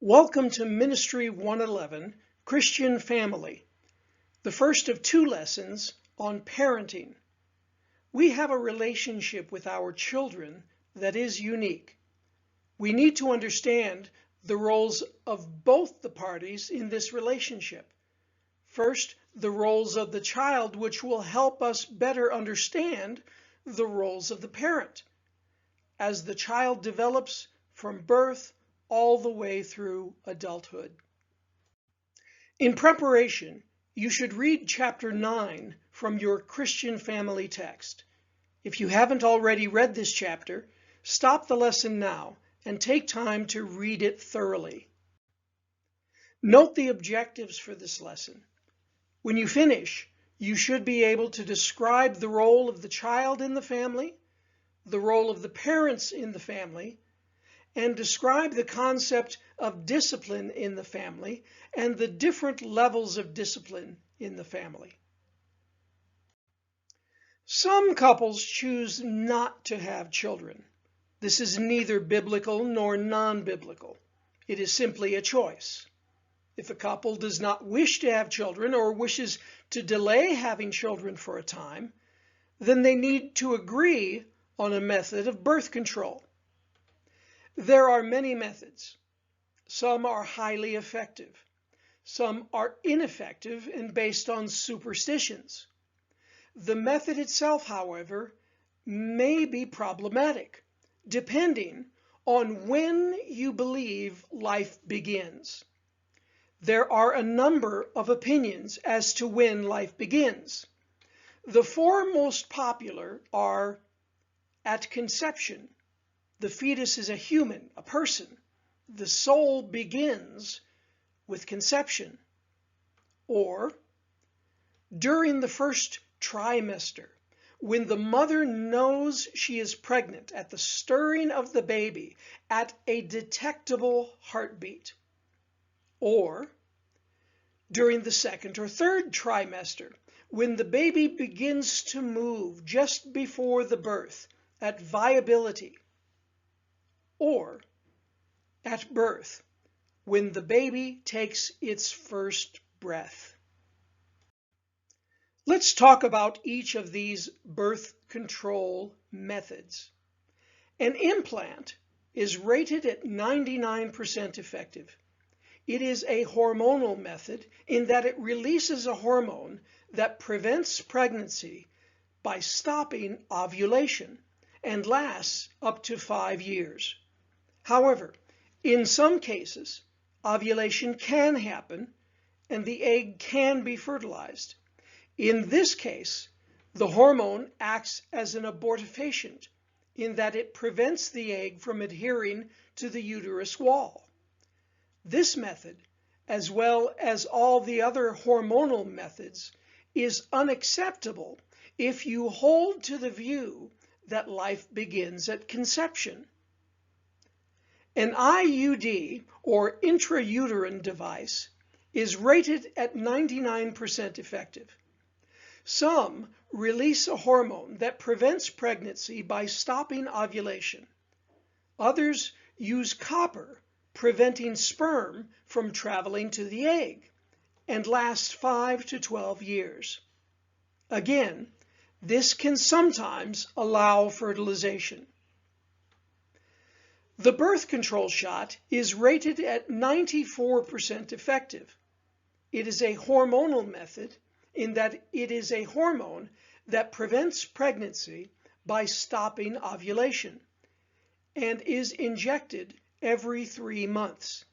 Welcome to Ministry 111, Christian Family, the first of two lessons on parenting. We have a relationship with our children that is unique. We need to understand the roles of both the parties in this relationship. First, the roles of the child, which will help us better understand the roles of the parent as the child develops from birth all the way through adulthood. In preparation, you should read chapter 9 from your Christian Family text. If you haven't already read this chapter, stop the lesson now and take time to read it thoroughly. Note the objectives for this lesson. When you finish, you should be able to describe the role of the child in the family, the role of the parents in the family, and describe the concept of discipline in the family and the different levels of discipline in the family. Some couples choose not to have children. This is neither biblical nor non-biblical. It is simply a choice. If a couple does not wish to have children or wishes to delay having children for a time, then they need to agree on a method of birth control. There are many methods. Some are highly effective. Some are ineffective and based on superstitions. The method itself, however, may be problematic, depending on when you believe life begins. There are a number of opinions as to when life begins. The four most popular are: at conception, the fetus is a human, a person. The soul begins with conception. Or during the first trimester, when the mother knows she is pregnant, at the stirring of the baby, at a detectable heartbeat. Or during the second or third trimester, when the baby begins to move just before the birth, at viability. Or at birth, when the baby takes its first breath. Let's talk about each of these birth control methods. An implant is rated at 99% effective. It is a hormonal method in that it releases a hormone that prevents pregnancy by stopping ovulation and lasts up to 5 years. However, in some cases, ovulation can happen and the egg can be fertilized. In this case, the hormone acts as an abortifacient in that it prevents the egg from adhering to the uterus wall. This method, as well as all the other hormonal methods, is unacceptable if you hold to the view that life begins at conception. An IUD, or intrauterine device, is rated at 99% effective. Some release a hormone that prevents pregnancy by stopping ovulation. Others use copper, preventing sperm from traveling to the egg, and last 5 to 12 years. Again, this can sometimes allow fertilization. The birth control shot is rated at 94% effective. It is a hormonal method in that it is a hormone that prevents pregnancy by stopping ovulation and is injected every 3 months.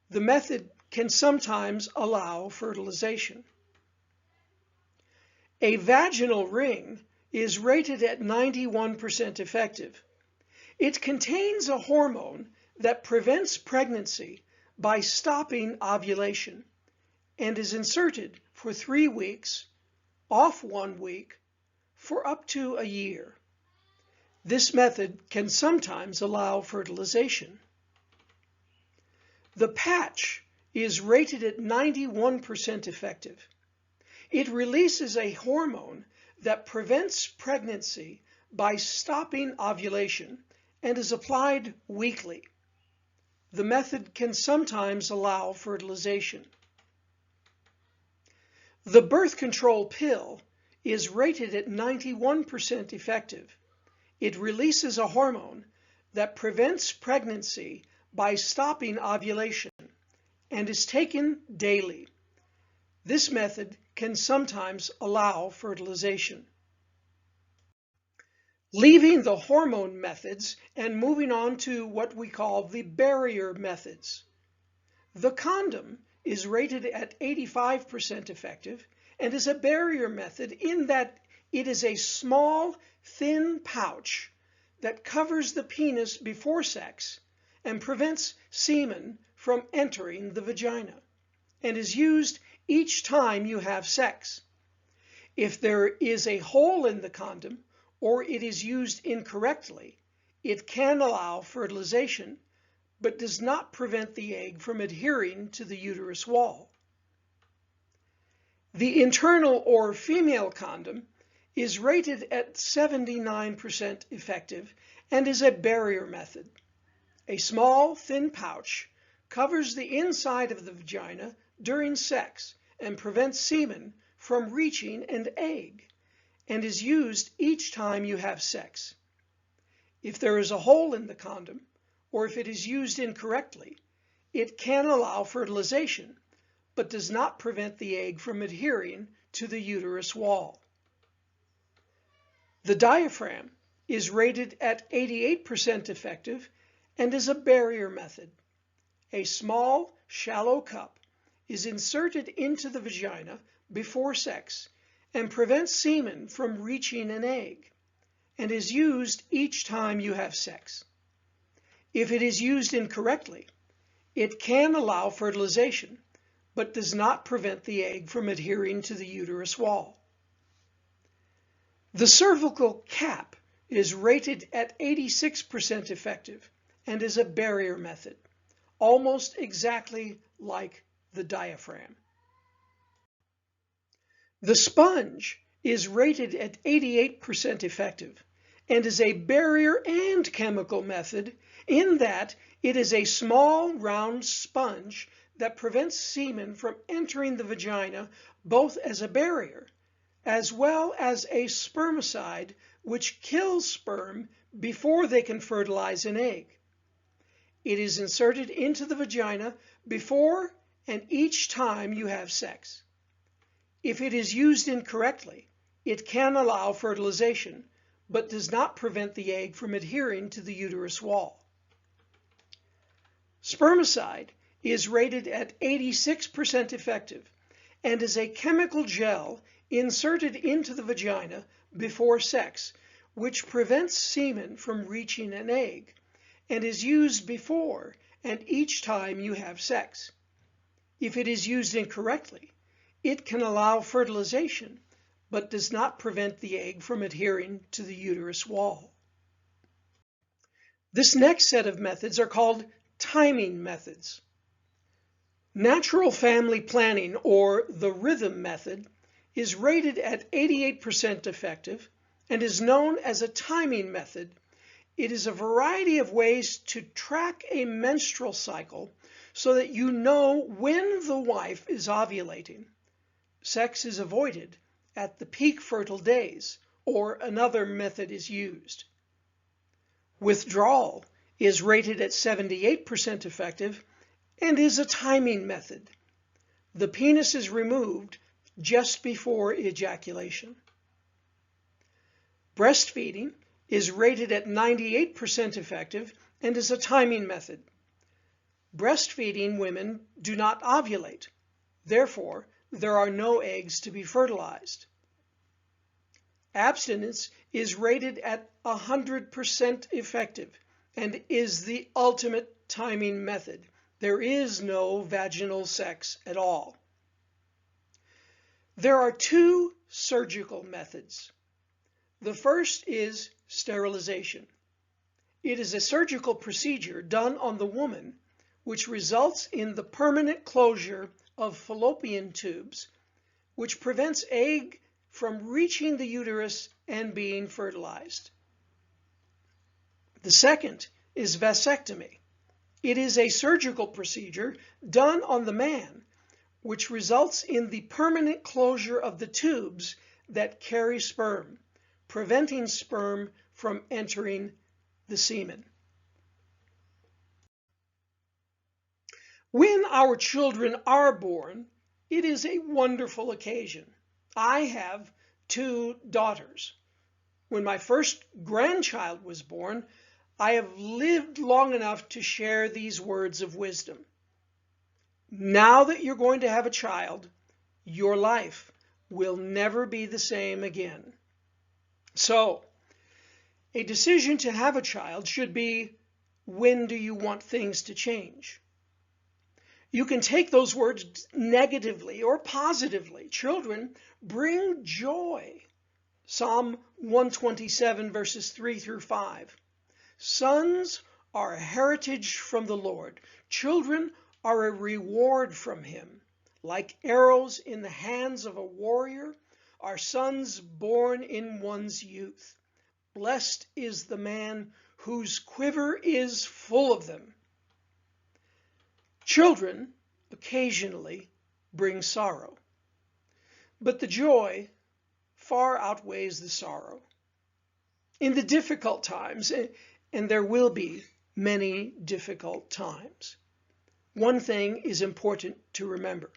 The method can sometimes allow fertilization. A vaginal ring is rated at 91% effective. It contains a hormone that prevents pregnancy by stopping ovulation and is inserted for 3 weeks, off 1 week, for up to a year. This method can sometimes allow fertilization. The patch is rated at 91% effective. It releases a hormone that prevents pregnancy by stopping ovulation and is applied weekly. the method can sometimes allow fertilization. The birth control pill is rated at 91% effective. It releases a hormone that prevents pregnancy by stopping ovulation and is taken daily. This method can sometimes allow fertilization. Leaving the hormone methods and moving on to what we call the barrier methods. The condom is rated at 85% effective and is a barrier method in that it is a small, thin pouch that covers the penis before sex and prevents semen from entering the vagina and is used each time you have sex. If there is a hole in the condom or it is used incorrectly, it can allow fertilization but does not prevent the egg from adhering to the uterus wall. The internal or female condom is rated at 79% effective and is a barrier method. A small, thin pouch covers the inside of the vagina during sex and prevents semen from reaching an egg and is used each time you have sex. If there is a hole in the condom, or if it is used incorrectly, it can allow fertilization, but does not prevent the egg from adhering to the uterus wall. The diaphragm is rated at 88% effective and is a barrier method. A small, shallow cup is inserted into the vagina before sex and prevents semen from reaching an egg and is used each time you have sex. If it is used incorrectly, it can allow fertilization, but does not prevent the egg from adhering to the uterus wall. The cervical cap is rated at 86% effective and is a barrier method, almost exactly like the diaphragm. The sponge is rated at 88% effective and is a barrier and chemical method in that it is a small round sponge that prevents semen from entering the vagina both as a barrier as well as a spermicide which kills sperm before they can fertilize an egg. It is inserted into the vagina before and each time you have sex. If it is used incorrectly, it can allow fertilization, but does not prevent the egg from adhering to the uterus wall. Spermicide is rated at 86% effective and is a chemical gel inserted into the vagina before sex, which prevents semen from reaching an egg and is used before and each time you have sex. If it is used incorrectly, it can allow fertilization, but does not prevent the egg from adhering to the uterus wall. This next set of methods are called timing methods. Natural family planning, or the rhythm method, is rated at 88% effective and is known as a timing method. It is a variety of ways to track a menstrual cycle so that you know when the wife is ovulating. Sex is avoided at the peak fertile days, or another method is used. Withdrawal is rated at 78% effective and is a timing method. The penis is removed just before ejaculation. Breastfeeding is rated at 98% effective and is a timing method. Breastfeeding women do not ovulate. Therefore, there are no eggs to be fertilized. Abstinence is rated at 100% effective and is the ultimate timing method. There is no vaginal sex at all. There are two surgical methods. The first is sterilization. It is a surgical procedure done on the woman which results in the permanent closure of fallopian tubes, which prevents egg from reaching the uterus and being fertilized. The second is vasectomy. It is a surgical procedure done on the man, which results in the permanent closure of the tubes that carry sperm, preventing sperm from entering the semen. When our children are born, it is a wonderful occasion. I have 2 daughters. When my first grandchild was born, I have lived long enough to share these words of wisdom. Now that you're going to have a child, your life will never be the same again. So, a decision to have a child should be, when do you want things to change? You can take those words negatively or positively. Children bring joy. Psalm 127 verses 3 through 5. Sons are a heritage from the Lord. Children are a reward from him. Like arrows in the hands of a warrior are sons born in one's youth. Blessed is the man whose quiver is full of them. Children occasionally bring sorrow, but the joy far outweighs the sorrow. In the difficult times, and there will be many difficult times, one thing is important to remember.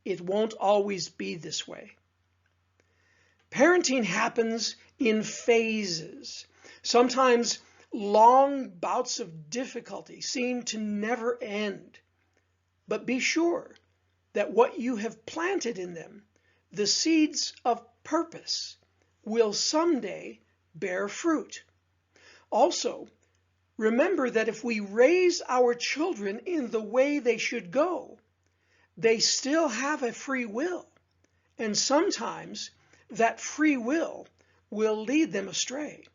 It won't always be this way. Parenting happens in phases. Sometimes long bouts of difficulty seem to never end. But be sure that what you have planted in them, the seeds of purpose, will someday bear fruit. Also, remember that if we raise our children in the way they should go, they still have a free will, and sometimes that free will lead them astray.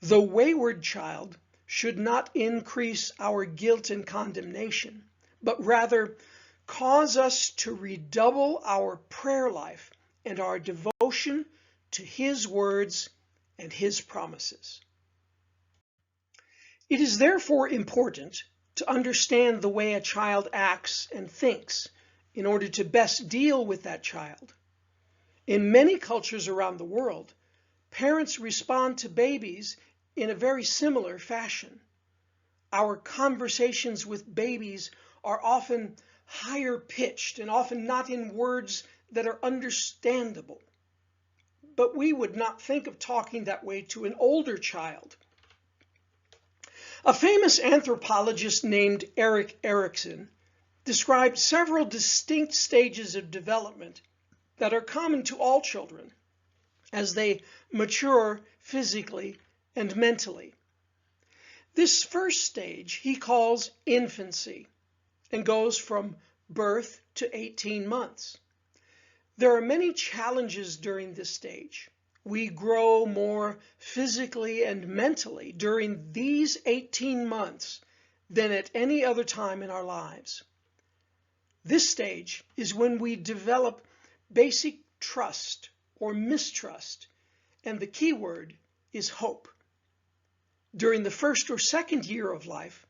The wayward child should not increase our guilt and condemnation, but rather cause us to redouble our prayer life and our devotion to his words and his promises. It is therefore important to understand the way a child acts and thinks in order to best deal with that child. In many cultures around the world, parents respond to babies in a very similar fashion. Our conversations with babies are often higher pitched and often not in words that are understandable. But we would not think of talking that way to an older child. A famous anthropologist named Erik Erikson described several distinct stages of development that are common to all children as they mature physically and mentally. This first stage he calls infancy and goes from birth to 18 months. There are many challenges during this stage. We grow more physically and mentally during these 18 months than at any other time in our lives. This stage is when we develop basic trust or mistrust, and the key word is hope. During the first or second year of life,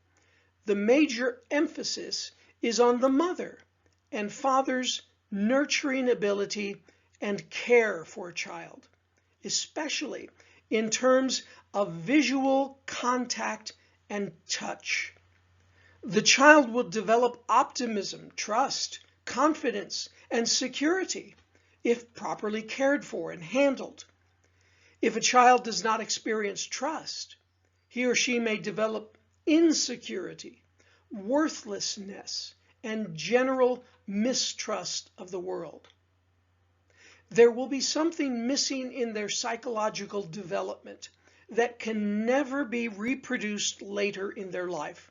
the major emphasis is on the mother and father's nurturing ability and care for a child, especially in terms of visual contact and touch. The child will develop optimism, trust, confidence, and security if properly cared for and handled. If a child does not experience trust, he or she may develop insecurity, worthlessness, and general mistrust of the world. There will be something missing in their psychological development that can never be reproduced later in their life.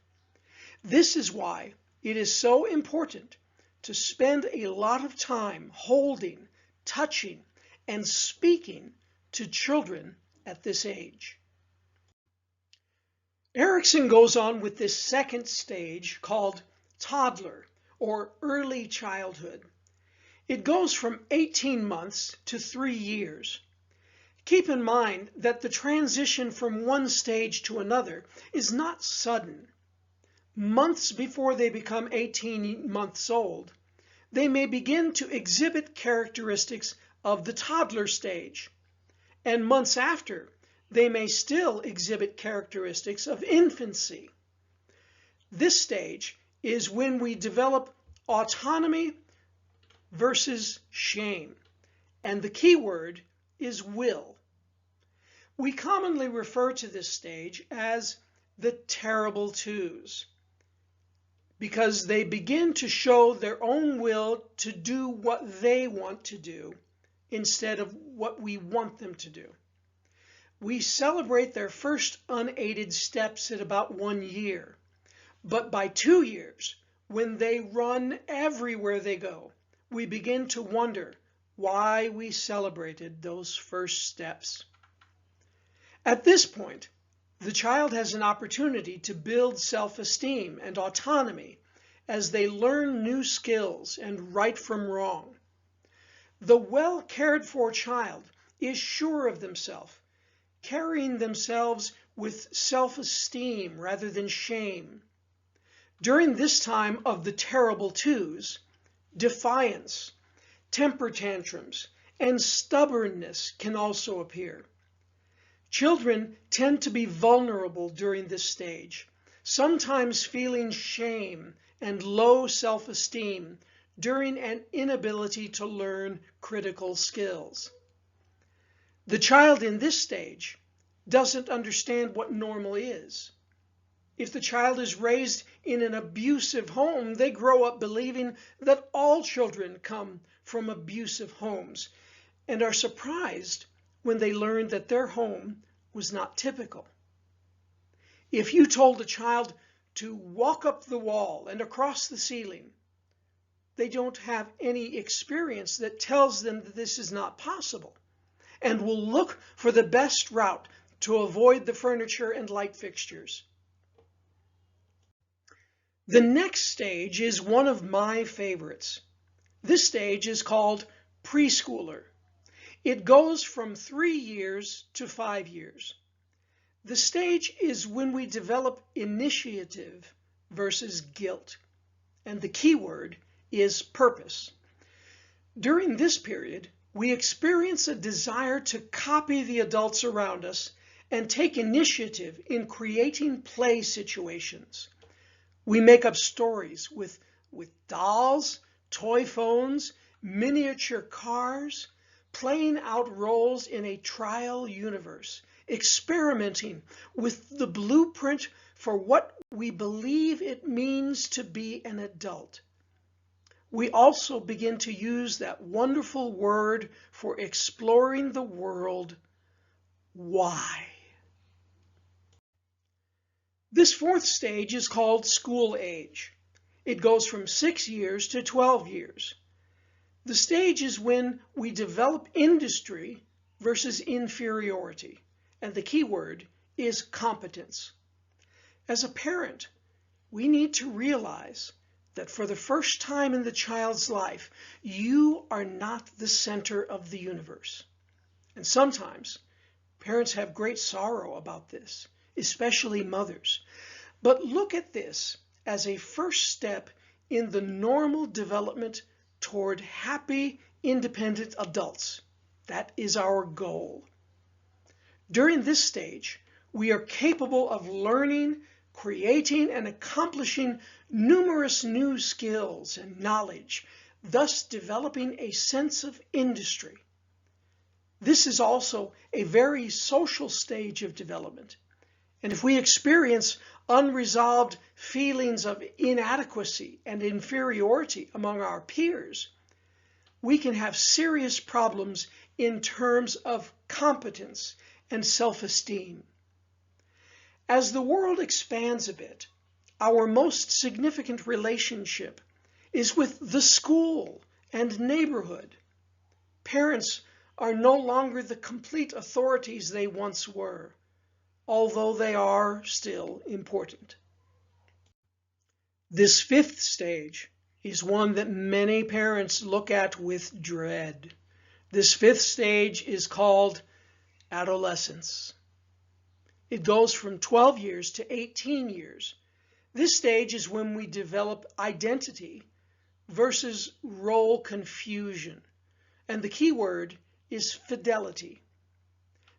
This is why it is so important to spend a lot of time holding, touching, and speaking to children at this age. Erikson goes on with this second stage called toddler or early childhood. It goes from 18 months to 3 years. Keep in mind that the transition from one stage to another is not sudden. months before they become 18 months old, they may begin to exhibit characteristics of the toddler stage, and months after, they may still exhibit characteristics of infancy. This stage is when we develop autonomy versus shame, and the key word is will. We commonly refer to this stage as the terrible twos, because they begin to show their own will to do what they want to do instead of what we want them to do. We celebrate their first unaided steps at about 1 year, but by 2 years, when they run everywhere they go, we begin to wonder why we celebrated those first steps. At this point, the child has an opportunity to build self-esteem and autonomy as they learn new skills and right from wrong. The well-cared-for child is sure of themselves, carrying themselves with self-esteem rather than shame. During this time of the terrible twos, defiance, temper tantrums, and stubbornness can also appear. Children tend to be vulnerable during this stage, sometimes feeling shame and low self-esteem during an inability to learn critical skills. The child in this stage doesn't understand what normal is. If the child is raised in an abusive home, they grow up believing that all children come from abusive homes and are surprised when they learn that their home was not typical. If you told a child to walk up the wall and across the ceiling, they don't have any experience that tells them that this is not possible, and will look for the best route to avoid the furniture and light fixtures. The next stage is one of my favorites. This stage is called preschooler. It goes from 3 years to 5 years. The stage is when we develop initiative versus guilt, and the key word is purpose. During this period, we experience a desire to copy the adults around us and take initiative in creating play situations. We make up stories with dolls, toy phones, miniature cars, playing out roles in a trial universe, experimenting with the blueprint for what we believe it means to be an adult. We also begin to use that wonderful word for exploring the world, why. This fourth stage is called school age. It goes from 6 years to 12 years. The stage is when we develop industry versus inferiority, and the key word is competence. As a parent, we need to realize that for the first time in the child's life, you are not the center of the universe. And sometimes parents have great sorrow about this, especially mothers. But look at this as a first step in the normal development toward happy, independent adults. That is our goal. During this stage, we are capable of learning, creating, and accomplishing numerous new skills and knowledge, thus developing a sense of industry. This is also a very social stage of development. And if we experience unresolved feelings of inadequacy and inferiority among our peers, we can have serious problems in terms of competence and self-esteem. As the world expands a bit, our most significant relationship is with the school and neighborhood. Parents are no longer the complete authorities they once were, although they are still important. This fifth stage is one that many parents look at with dread. This fifth stage is called adolescence. It goes from 12 years to 18 years. This stage is when we develop identity versus role confusion. And the key word is fidelity.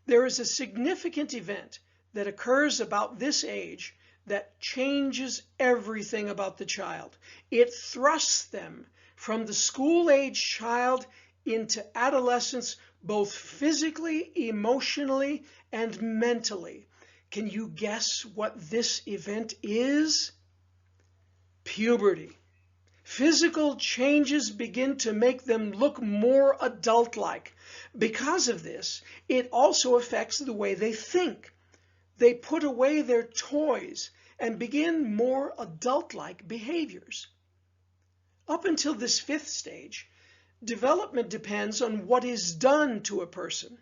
There is a significant event that occurs about this age that changes everything about the child. It thrusts them from the school-age child into adolescence, both physically, emotionally, and mentally. Can you guess what this event is? Puberty. Physical changes begin to make them look more adult-like. Because of this, it also affects the way they think. They put away their toys and begin more adult-like behaviors. Up until this fifth stage, development depends on what is done to a person.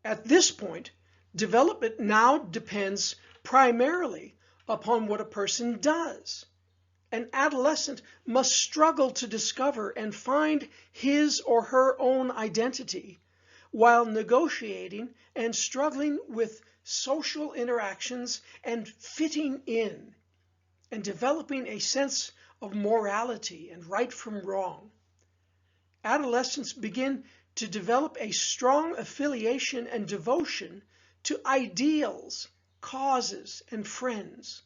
At this point, development now depends primarily upon what a person does. An adolescent must struggle to discover and find his or her own identity while negotiating and struggling with social interactions and fitting in and developing a sense of morality and right from wrong. Adolescents begin to develop a strong affiliation and devotion to ideals, causes, and friends.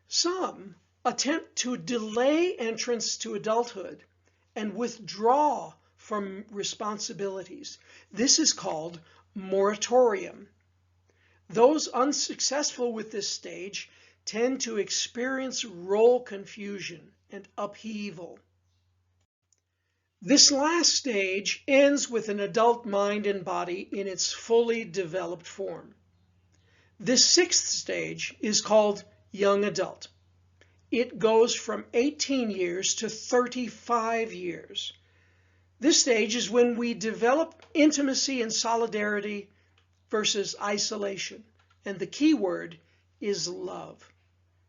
Some attempt to delay entrance to adulthood and withdraw from responsibilities. This is called moratorium. Those unsuccessful with this stage tend to experience role confusion and upheaval. This last stage ends with an adult mind and body in its fully developed form. This sixth stage is called young adult. It goes from 18 years to 35 years. This stage is when we develop intimacy and solidarity versus isolation, and the key word is love.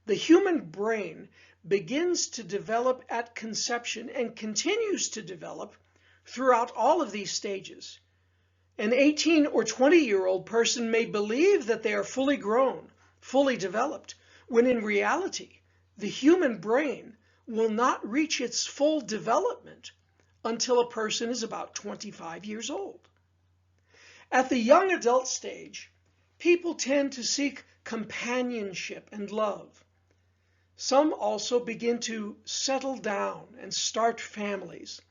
The human brain begins to develop at conception and continues to develop throughout all of these stages. An 18 or 20-year-old person may believe that they are fully grown, fully developed, when in reality, the human brain will not reach its full development until a person is about 25 years old. At the young adult stage, people tend to seek companionship and love. Some also begin to settle down and start families,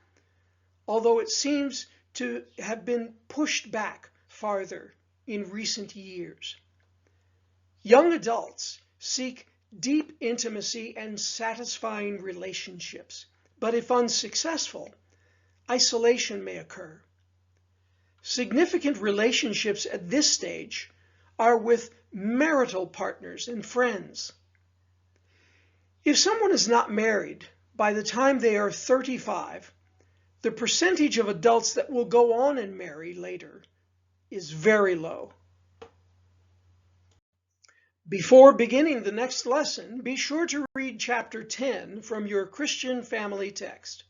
although it seems to have been pushed back farther in recent years. Young adults seek deep intimacy and satisfying relationships, but if unsuccessful, isolation may occur. Significant relationships at this stage are with marital partners and friends. If someone is not married by the time they are 35, the percentage of adults that will go on and marry later is very low. Before beginning the next lesson, be sure to read chapter 10 from your Christian Family text.